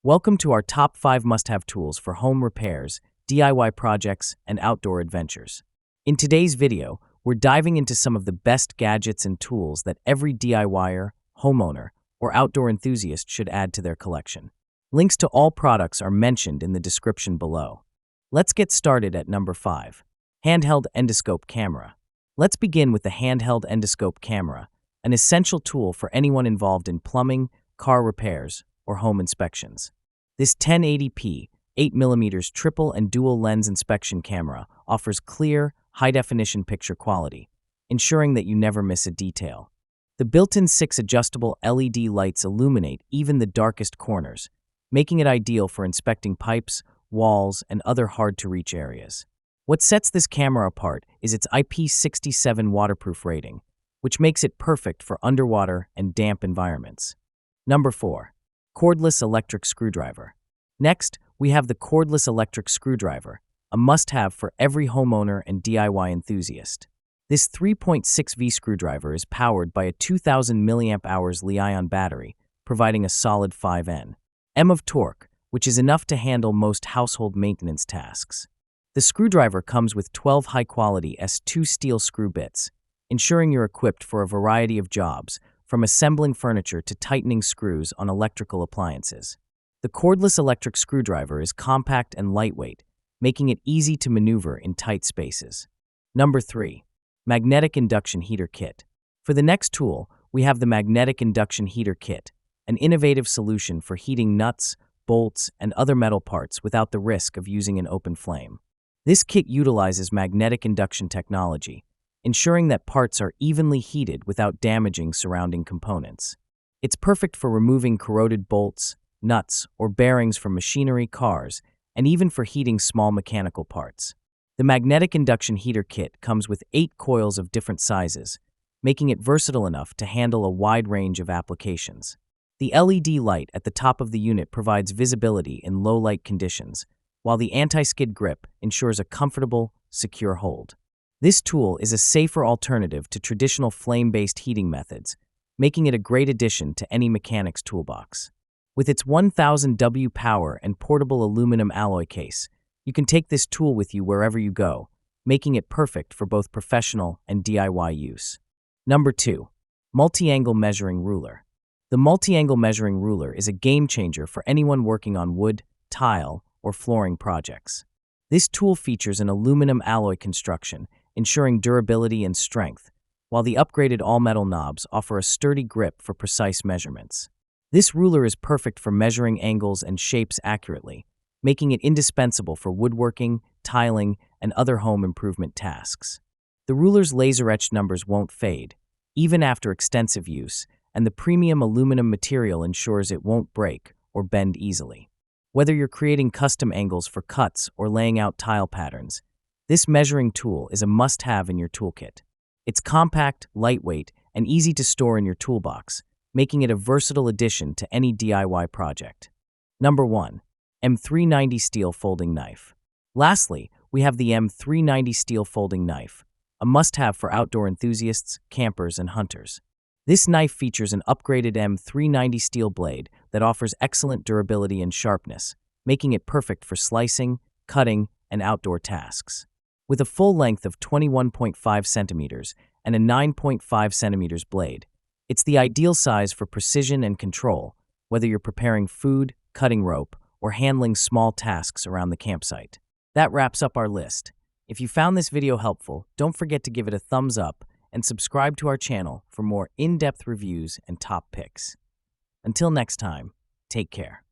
Welcome to our top 5 must-have tools for home repairs, DIY projects, and outdoor adventures. In today's video, we're diving into some of the best gadgets and tools that every DIYer, homeowner, or outdoor enthusiast should add to their collection. Links to all products are mentioned in the description below. Let's get started at number 5. Handheld Endoscope Camera. Let's begin with the Handheld Endoscope Camera, an essential tool for anyone involved in plumbing, car repairs, or home inspections. This 1080p, 8mm triple and dual lens inspection camera offers clear, high-definition picture quality, ensuring that you never miss a detail. The built-in 6 adjustable LED lights illuminate even the darkest corners, making it ideal for inspecting pipes, walls, and other hard-to-reach areas. What sets this camera apart is its IP67 waterproof rating, which makes it perfect for underwater and damp environments. Number 4. Cordless electric screwdriver. Next, we have the cordless electric screwdriver, a must-have for every homeowner and DIY enthusiast. This 3.6V screwdriver is powered by a 2000 mAh Li-ion battery, providing a solid 5 N of torque, which is enough to handle most household maintenance tasks. The screwdriver comes with 12 high-quality S2 steel screw bits, ensuring you're equipped for a variety of jobs, from assembling furniture to tightening screws on electrical appliances. The cordless electric screwdriver is compact and lightweight, making it easy to maneuver in tight spaces. Number 3. Magnetic Induction Heater Kit. For the next tool, we have the Magnetic Induction Heater Kit, an innovative solution for heating nuts, bolts, and other metal parts without the risk of using an open flame. This kit utilizes magnetic induction technology, ensuring that parts are evenly heated without damaging surrounding components. It's perfect for removing corroded bolts, nuts, or bearings from machinery, cars, and even for heating small mechanical parts. The Magnetic Induction Heater Kit comes with 8 coils of different sizes, making it versatile enough to handle a wide range of applications. The LED light at the top of the unit provides visibility in low light conditions, while the anti-skid grip ensures a comfortable, secure hold. This tool is a safer alternative to traditional flame-based heating methods, making it a great addition to any mechanic's toolbox. With its 1000 W power and portable aluminum alloy case, you can take this tool with you wherever you go, making it perfect for both professional and DIY use. Number 2. Multi-Angle Measuring Ruler. The multi-angle measuring ruler is a game-changer for anyone working on wood, tile, or flooring projects. This tool features an aluminum alloy construction, ensuring durability and strength, while the upgraded all-metal knobs offer a sturdy grip for precise measurements. This ruler is perfect for measuring angles and shapes accurately, making it indispensable for woodworking, tiling, and other home improvement tasks. The ruler's laser-etched numbers won't fade, even after extensive use, and the premium aluminum material ensures it won't break or bend easily. Whether you're creating custom angles for cuts or laying out tile patterns, this measuring tool is a must-have in your toolkit. It's compact, lightweight, and easy to store in your toolbox, making it a versatile addition to any DIY project. Number 1. M390 Steel Folding Knife. Lastly, we have the M390 Steel Folding Knife, a must-have for outdoor enthusiasts, campers, and hunters. This knife features an upgraded M390 steel blade that offers excellent durability and sharpness, making it perfect for slicing, cutting, and outdoor tasks. With a full length of 21.5 centimeters and a 9.5 centimeters blade, it's the ideal size for precision and control, whether you're preparing food, cutting rope, or handling small tasks around the campsite. That wraps up our list. If you found this video helpful, don't forget to give it a thumbs up and subscribe to our channel for more in-depth reviews and top picks. Until next time, take care.